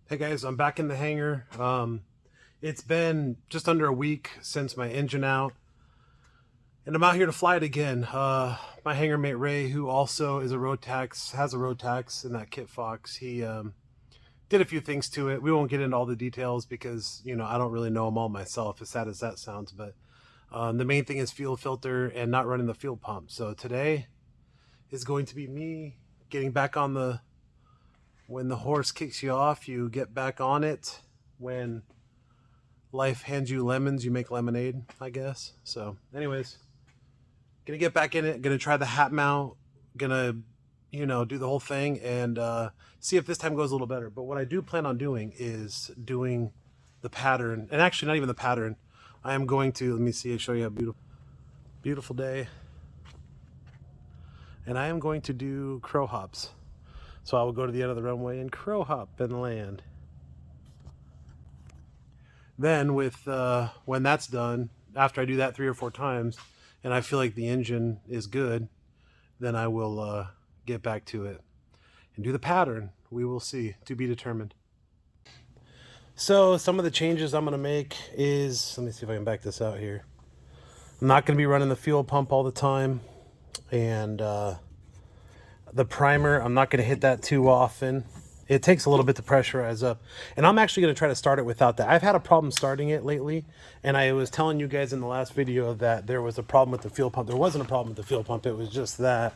Hey guys, I'm back in the hangar. It's been just under a week since my engine out, and I'm out here to fly it again. My hangar mate Ray, who also is a road tax, has a road tax in that Kit Fox. He did a few things to it. We won't get into all the details because I don't really know them all myself, as sad as that sounds. But the main thing is fuel filter and not running the fuel pump. So today is going to be me getting back on the. When the horse kicks you off, you get back on it. When life hands you lemons, you make lemonade, I guess. So anyways, gonna get back in it, gonna try the hat mount, gonna do the whole thing and see if this time goes a little better. But what I do plan on doing is doing the pattern, and actually not even the pattern. I am going to, let me see, show you a beautiful day, and I am going to do crow hops. So I will go to the end of the runway and crow hop and land. Then when that's done, after I do that 3 or 4 times, and I feel like the engine is good, then I will get back to it and do the pattern. We will see, to be determined. So some of the changes I'm going to make is, let me see if I can back this out here. I'm not going to be running the fuel pump all the time, and the primer, I'm not going to hit that too often. It takes a little bit to pressurize up. And I'm actually going to try to start it without that. I've had a problem starting it lately. And I was telling you guys in the last video that there was a problem with the fuel pump. There wasn't a problem with the fuel pump. It was just that.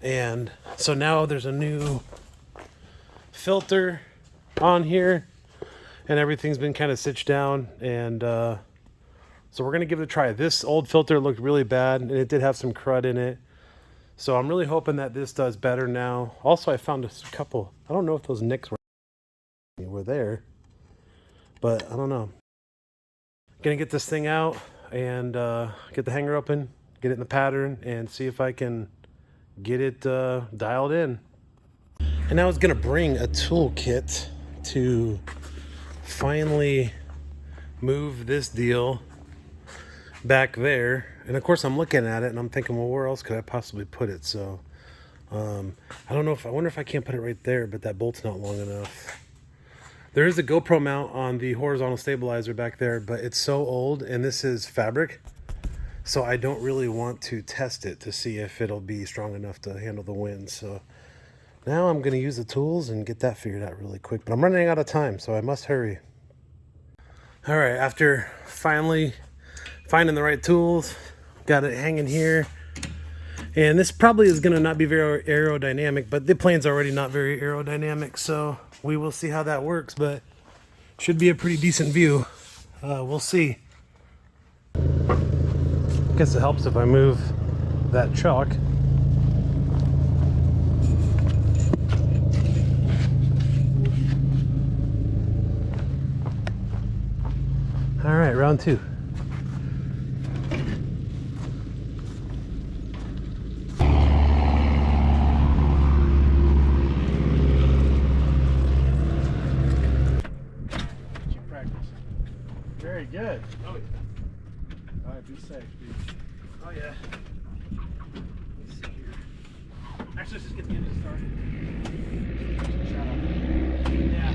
And so now there's a new filter on here. And everything's been kind of stitched down. And so we're going to give it a try. This old filter looked really bad. And it did have some crud in it. So I'm really hoping that this does better now. Also, I found a couple, I don't know if those nicks were there, but I don't know. Gonna get this thing out and get the hanger open, get it in the pattern, and see if I can get it dialed in. And I was gonna bring a toolkit to finally move this deal back there. And of course I'm looking at it and I'm thinking, well, where else could I possibly put it? So I don't know, I wonder if I can't put it right there, but that bolt's not long enough. There is a GoPro mount on the horizontal stabilizer back there, but it's so old, and this is fabric, so I don't really want to test it to see if it'll be strong enough to handle the wind. So now I'm going to use the tools and get that figured out really quick, but I'm running out of time, so I must hurry. All right, after finally finding the right tools, got it hanging here. And this probably is going to not be very aerodynamic, but the plane's already not very aerodynamic, so we will see how that works, but should be a pretty decent view. We'll see. I guess it helps if I move that chalk. All right, round 2. Very good. Oh yeah. All right, be safe, dude. Oh yeah. Let's see here. Actually, let's just get the engine started. Shut up. Yeah.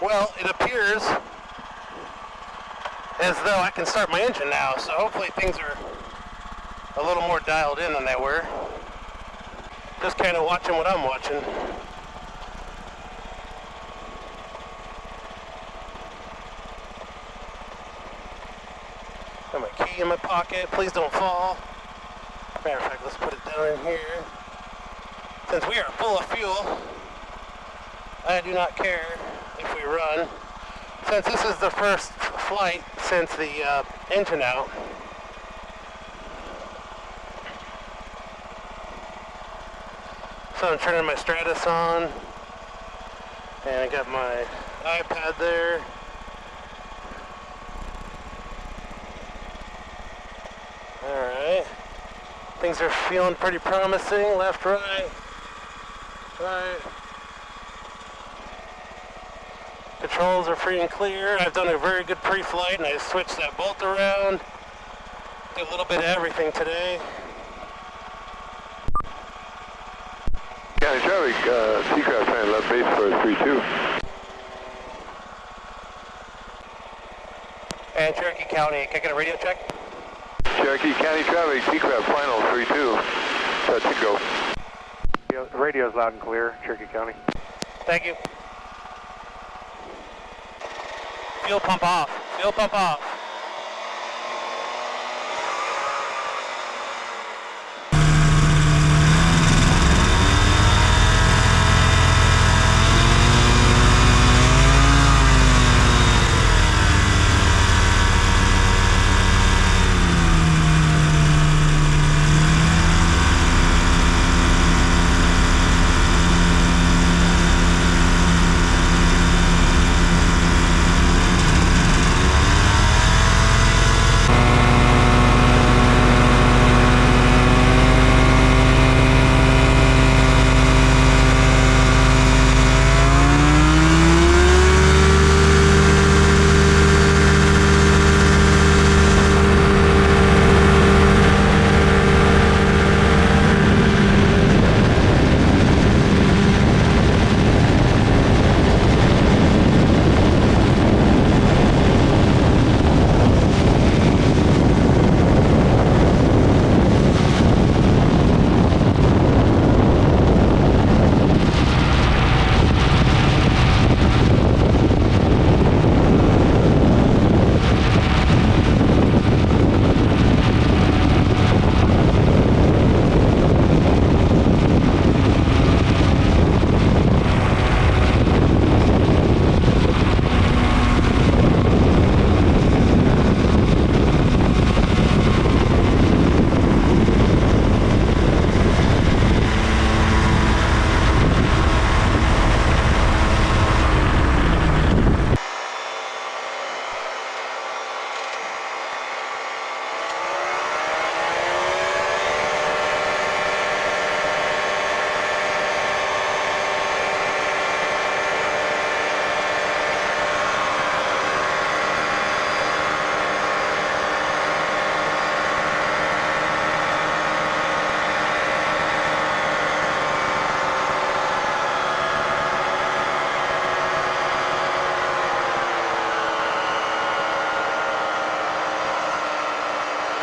Well, it appears as though I can start my engine now, so hopefully things are a little more dialed in than they were. Just kind of watching what I'm watching. Got my key in my pocket, please don't fall. Matter of fact, let's put it down in here. Since we are full of fuel, I do not care if we run. Since this is the first flight since the engine out, so I'm turning my Stratus on, and I got my iPad there. Alright. Things are feeling pretty promising. Left, right. Right. Controls are free and clear. I've done a very good pre-flight and I switched that bolt around. Did a little bit of everything today. County traffic, Seacraft trying to left base for 3-2. And Cherokee County, can I get a radio check? Cherokee County traffic, Seacraft final 3-2. Touch and go. Radio's loud and clear, Cherokee County. Thank you. Fuel pump off. Fuel pump off.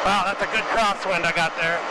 Wow, that's a good crosswind I got there.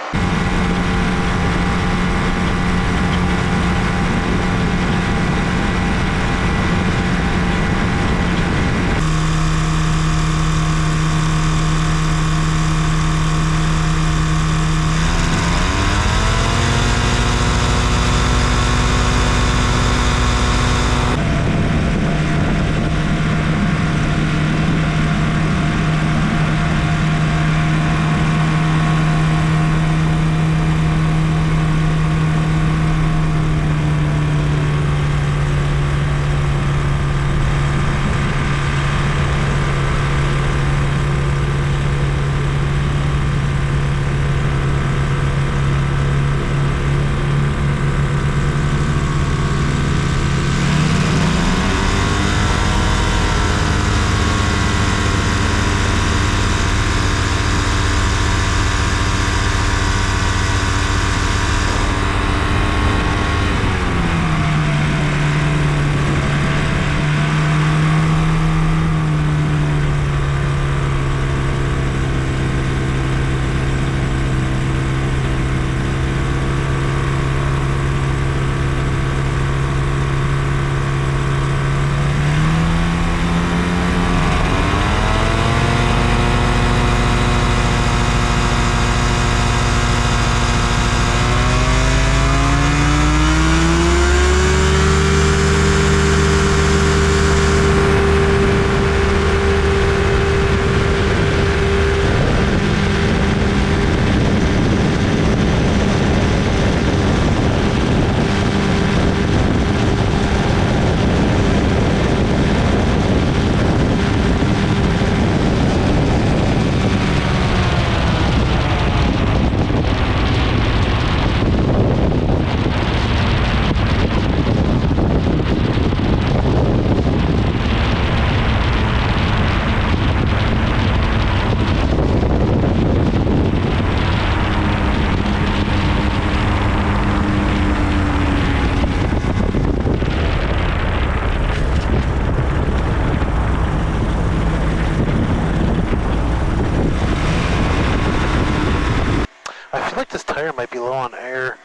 I feel like this tire might be low on air.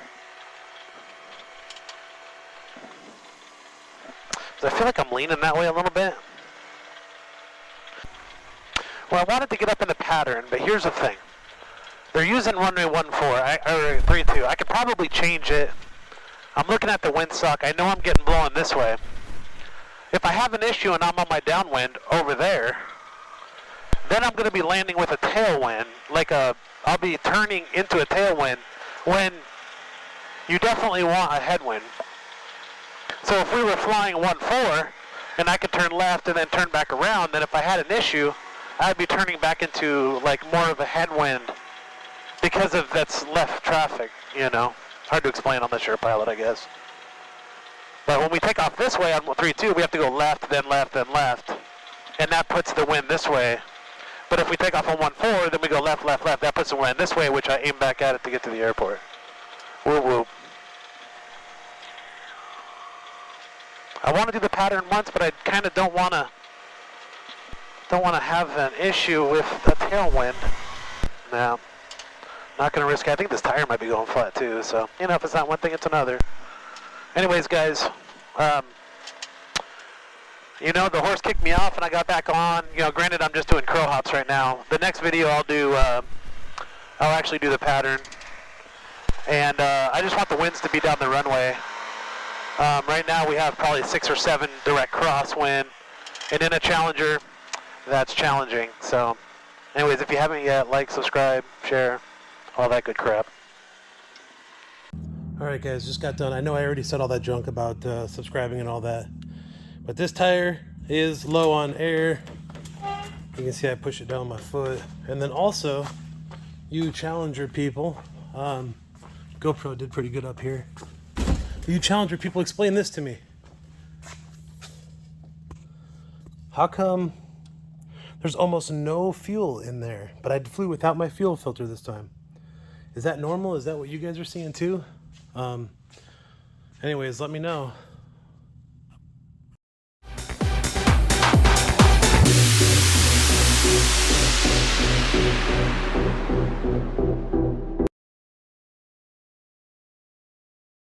I feel like I'm leaning that way a little bit. Well, I wanted to get up in the pattern, but here's the thing. They're using runway 14, or 32. I could probably change it. I'm looking at the windsock. I know I'm getting blown this way. If I have an issue and I'm on my downwind over there, then I'm going to be landing with a tailwind, I'll be turning into a tailwind when you definitely want a headwind. So if we were flying 1-4 and I could turn left and then turn back around, then if I had an issue, I'd be turning back into like more of a headwind because of that's left traffic, you know. Hard to explain on the sure pilot, I guess. But when we take off this way on 3-2, we have to go left, then left, then left. And that puts the wind this way. But if we take off on 1-4, then we go left, left, left. That puts the wind this way, which I aim back at it to get to the airport. Whoop, whoop. I want to do the pattern once, but I kind of don't want to have an issue with a tailwind. No, not going to risk it. I think this tire might be going flat too, so, you know, if it's not one thing, it's another. Anyways, guys, you know, the horse kicked me off and I got back on. You know, granted, I'm just doing crow hops right now. The next video I'll do, I'll actually do the pattern. And I just want the winds to be down the runway. Right now we have probably 6 or 7 direct crosswind. And in a Challenger, that's challenging. So, anyways, if you haven't yet, like, subscribe, share, all that good crap. Alright guys, just got done. I know I already said all that junk about subscribing and all that. But this tire is low on air. You can see I push it down my foot. And then also, you Challenger people, GoPro did pretty good up here. You Challenger people, explain this to me. How come there's almost no fuel in there, but I flew without my fuel filter this time? Is that normal? Is that what you guys are seeing too? Anyways, let me know.